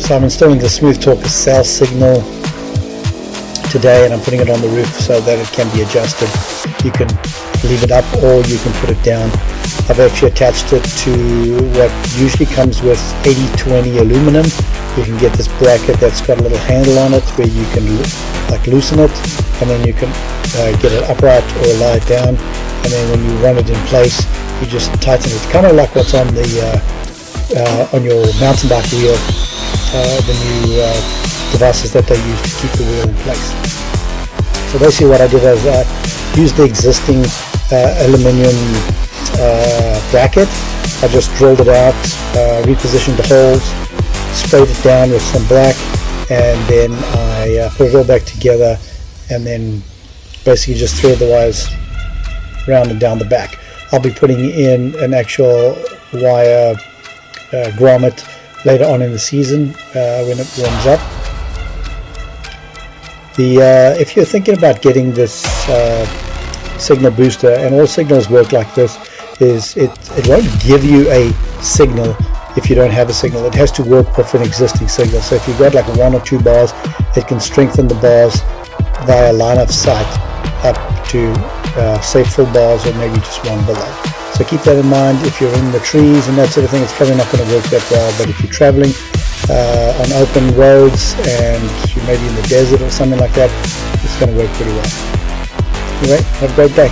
So I'm installing the SMOOTHTALKER Cell signal today, and I'm putting it on the roof so that it can be adjusted. You can leave it up or you can put it down. I've actually attached it to what usually comes with 80/20 aluminum. You can get this bracket that's got a little handle on it where you can like loosen it, and then you can get it upright or lie it down, and then when you run it in place you just tighten it, kind of like what's on the on your mountain bike wheel, the new devices that they use to keep the wheel in place. So basically what I did is I used the existing aluminium bracket. I just drilled it out, repositioned the holes, sprayed it down with some black, and then I put it all back together, and then basically just thread the wires round and down the back. I'll be putting in an actual wire grommet later on in the season when it warms up. If you're thinking about getting this signal booster, and all signals work like this, is it won't give you a signal if you don't have a signal. It has to work off an existing signal. So if you've got like 1 or 2 bars, it can strengthen the bars via line of sight up to say full bars, or maybe just 1 below. So keep that in mind. If you're in the trees and that sort of thing, it's probably not going to work that well. But if you're traveling on open roads and you may be in the desert or something like that, it's going to work pretty well. Anyway, have a great day.